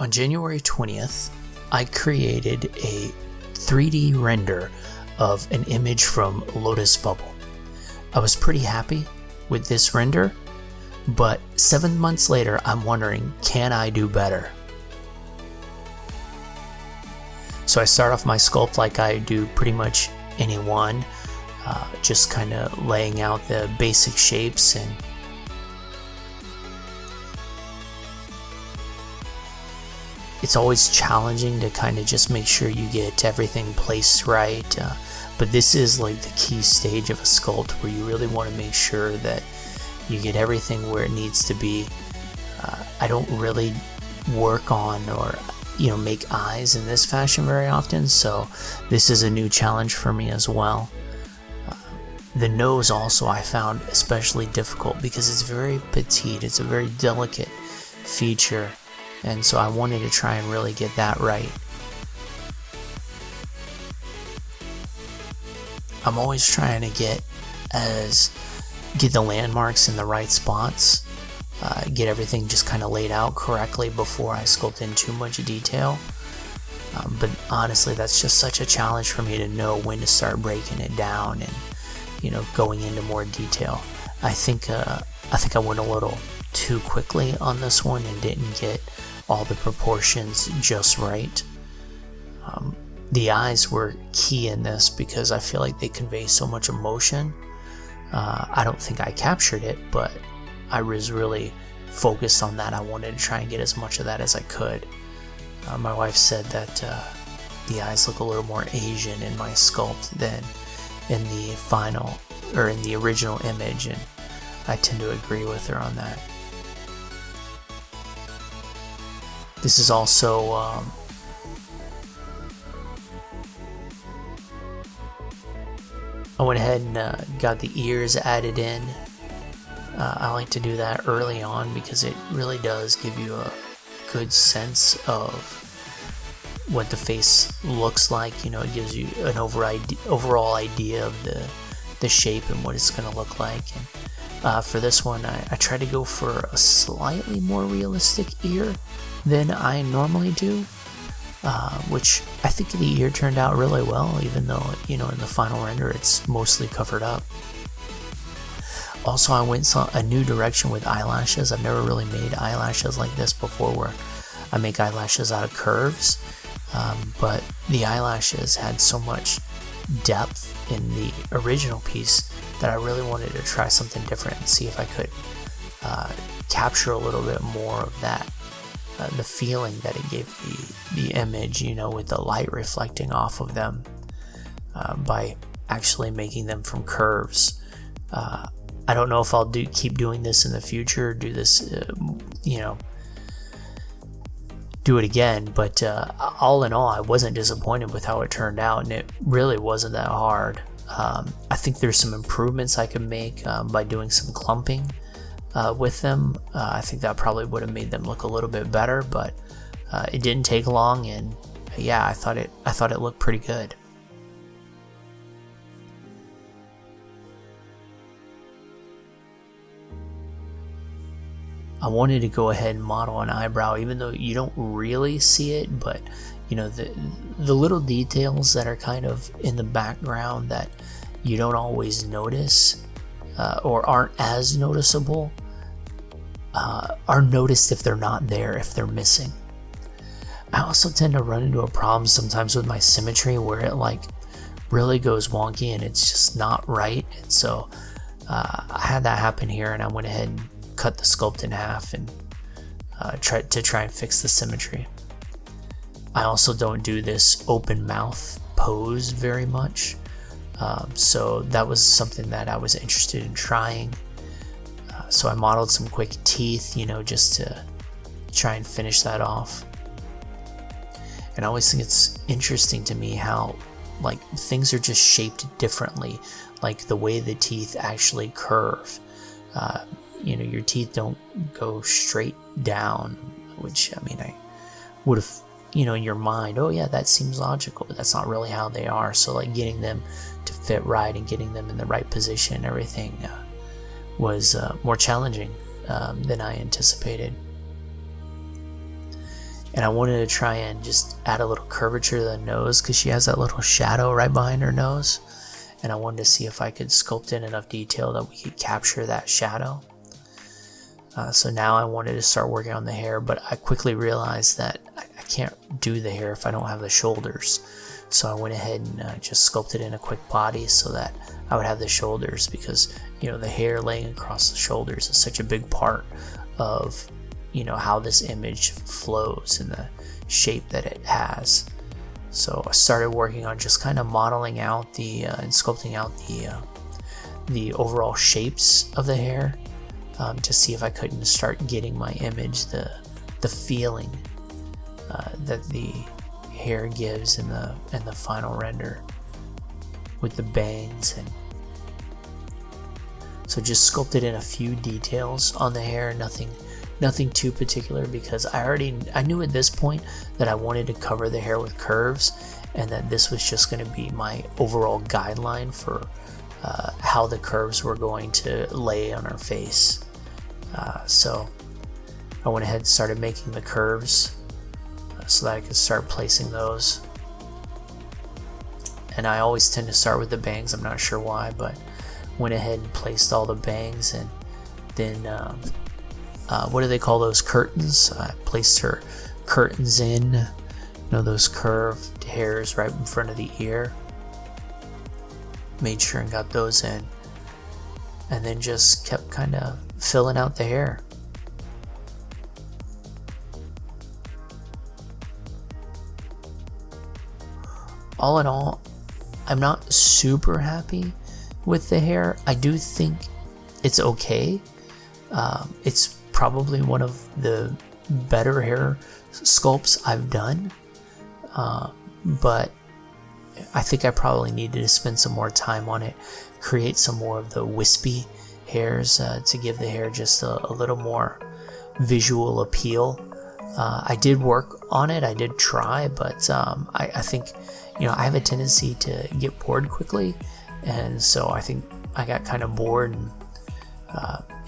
On January 20th, I created a 3D render of an image from LotusBubble. I was pretty happy with this render, but 7 months later, I'm wondering, can I do better? So I start off my sculpt like I do pretty much any one, just kind of laying out the basic shapes, and it's always challenging to kind of just make sure you get everything placed right, but this is like the key stage of a sculpt where you really want to make sure that you get everything where it needs to be. I don't really work on or make eyes in this fashion very often, so this is a new challenge for me as well. The nose also I found especially difficult because it's very petite, it's a very delicate feature, and so I wanted to try and really get that right. I'm always trying to get the landmarks in the right spots, get everything just kind of laid out correctly before I sculpt in too much detail. But honestly, that's just such a challenge for me to know when to start breaking it down and going into more detail. I think I went a little too quickly on this one and didn't get all the proportions just right. The eyes were key in this because I feel like they convey so much emotion. I don't think I captured it, but I was really focused on that. I wanted to try and get as much of that as I could. My wife said that the eyes look a little more Asian in my sculpt than in the final or in the original image, and I tend to agree with her on that. This is also I went ahead and got the ears added in. I like to do that early on because it really does give you a good sense of what the face looks like. It gives you an overall idea of the shape and what it's going to look like. And for this one, I try to go for a slightly more realistic ear than I normally do, which I think the ear turned out really well, even though, in the final render it's mostly covered up. Also, I went a new direction with eyelashes. I've never really made eyelashes like this before, where I make eyelashes out of curves, but the eyelashes had so much depth in the original piece that I really wanted to try something different and see if I could capture a little bit more of that, the feeling that it gave the image, with the light reflecting off of them, by actually making them from curves. I don't know if I'll keep doing this in the future, do this, do it again, but all in all, I wasn't disappointed with how it turned out, and it really wasn't that hard. I think there's some improvements I could make by doing some clumping with them. I think that probably would have made them look a little bit better, but it didn't take long, and yeah, I thought it looked pretty good. I wanted to go ahead and model an eyebrow, even though you don't really see it, but the little details that are kind of in the background that you don't always notice or aren't as noticeable are noticed if they're not there, if they're missing. I also tend to run into a problem sometimes with my symmetry where it really goes wonky and it's just not right, and so I had that happen here, and I went ahead and cut the sculpt in half and try and fix the symmetry. I also don't do this open mouth pose very much, so that was something that I was interested in trying. So I modeled some quick teeth, just to try and finish that off. And I always think it's interesting to me how things are just shaped differently, like the way the teeth actually curve. Your teeth don't go straight down, which, I would have, in your mind, oh yeah, that seems logical, but that's not really how they are. So getting them to fit right and getting them in the right position and everything was more challenging than I anticipated. And I wanted to try and just add a little curvature to the nose because she has that little shadow right behind her nose. And I wanted to see if I could sculpt in enough detail that we could capture that shadow. So now I wanted to start working on the hair, but I quickly realized that I can't do the hair if I don't have the shoulders. So I went ahead and just sculpted in a quick body so that I would have the shoulders, because the hair laying across the shoulders is such a big part of how this image flows and the shape that it has. So I started working on just kind of modeling out and sculpting out the overall shapes of the hair, to see if I couldn't start getting my image the feeling that the hair gives in the final render with the bangs. And so just sculpted in a few details on the hair, nothing too particular, because I knew at this point that I wanted to cover the hair with curves, and that this was just going to be my overall guideline for how the curves were going to lay on her face. So I went ahead and started making the curves so that I could start placing those. And I always tend to start with the bangs, I'm not sure why, but went ahead and placed all the bangs, and then what do they call those, curtains? I placed her curtains in, those curved hairs right in front of the ear. Made sure and got those in, and then just kept kind of filling out the hair. All in all, I'm not super happy with the hair. I do think it's okay. It's probably one of the better hair sculpts I've done, but I think I probably needed to spend some more time on it, create some more of the wispy hairs to give the hair just a little more visual appeal. I did work on it, I did try, but I think I have a tendency to get bored quickly, and so I think I got kind of bored and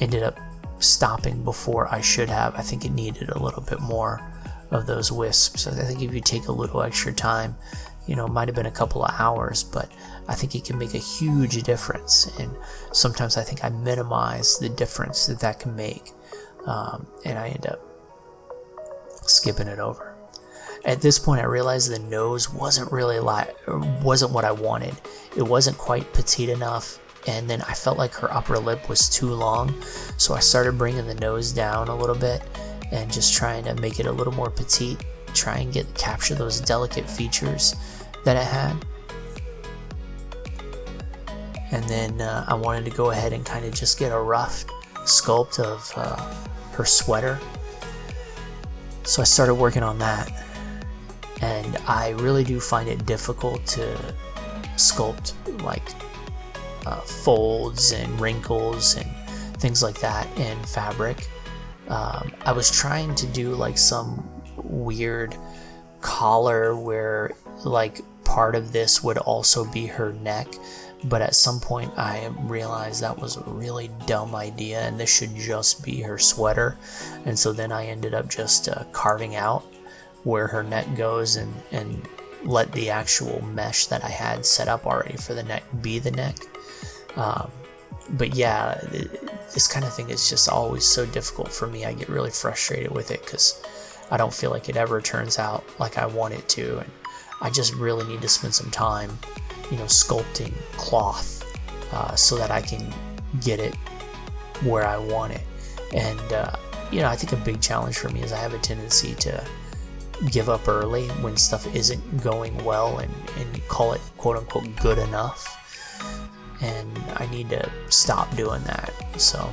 ended up stopping before I should have. I think it needed a little bit more of those wisps. I think if you take a little extra time, it might have been a couple of hours, but I think it can make a huge difference. And sometimes I think I minimize the difference that can make, and I end up skipping it over. At this point, I realized the nose wasn't what I wanted. It wasn't quite petite enough, and then I felt like her upper lip was too long, so I started bringing the nose down a little bit and just trying to make it a little more petite, try and capture those delicate features that it had. And then I wanted to go ahead and kind of just get a rough sculpt of her sweater, so I started working on that. And I really do find it difficult to sculpt like folds and wrinkles and things like that in fabric. I was trying to do like some weird collar where like part of this would also be her neck, but at some point I realized that was a really dumb idea and this should just be her sweater. And so then I ended up just carving out where her neck goes and let the actual mesh that I had set up already for the neck be the neck. But yeah, this kind of thing is just always so difficult for me. I get really frustrated with it because I don't feel like it ever turns out like I want it to, and I just really need to spend some time, sculpting cloth so that I can get it where I want it. And I think a big challenge for me is I have a tendency to give up early when stuff isn't going well and call it quote unquote good enough, and I need to stop doing that. So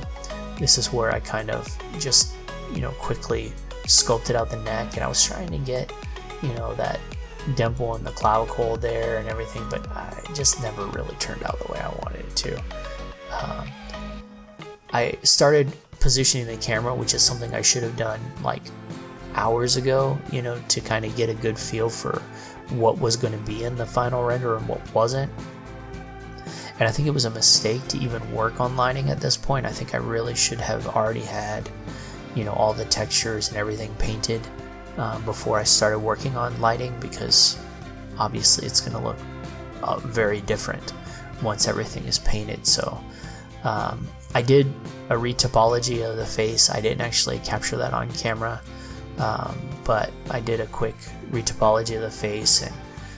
this is where I kind of just quickly sculpted out the neck, and I was trying to get that dimple in the clavicle there and everything, but it just never really turned out the way I wanted it to. I started positioning the camera, which is something I should have done like hours ago, to kind of get a good feel for what was going to be in the final render and what wasn't. And I think it was a mistake to even work on lighting at this point. I think I really should have already had, all the textures and everything painted before I started working on lighting, because obviously it's going to look very different once everything is painted. So I did a retopology of the face. I didn't actually capture that on camera, but I did a quick retopology of the face, and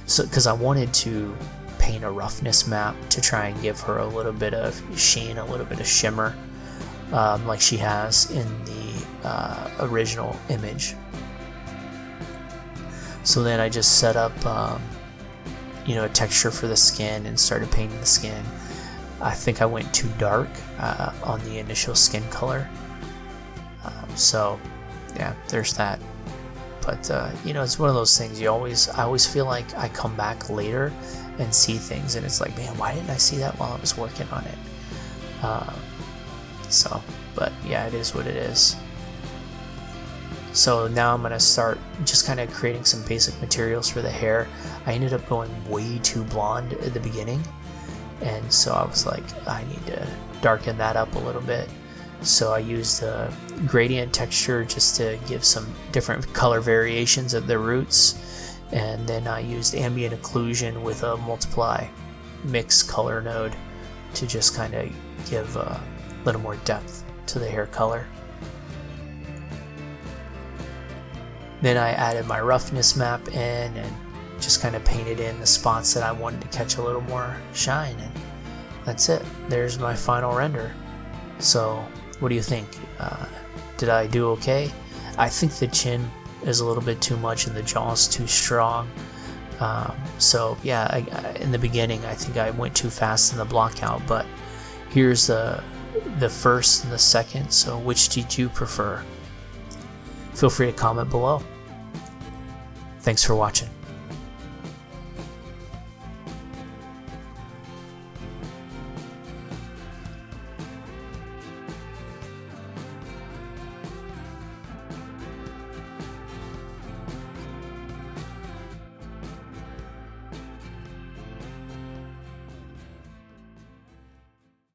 so because I wanted to paint a roughness map to try and give her a little bit of sheen, a little bit of shimmer, like she has in the original image. So then I just set up a texture for the skin and started painting the skin. I think I went too dark on the initial skin color, so yeah, there's that. But it's one of those things. I always feel like I come back later and see things, and it's like, man, why didn't I see that while I was working on it? But yeah, it is what it is. So now I'm gonna start just kind of creating some basic materials for the hair. I ended up going way too blonde at the beginning, and so I was like, I need to darken that up a little bit. So I used a gradient texture just to give some different color variations of the roots, and then I used ambient occlusion with a multiply mix color node to just kind of give a little more depth to the hair color. Then I added my roughness map in and just kind of painted in the spots that I wanted to catch a little more shine, and that's it. There's my final render. So what do you think? Did I do okay? I think the chin is a little bit too much and the jaw's too strong. So yeah, in the beginning I think I went too fast in the block out, but here's the first and the second. So which did you prefer? Feel free to comment below. Thanks for watching.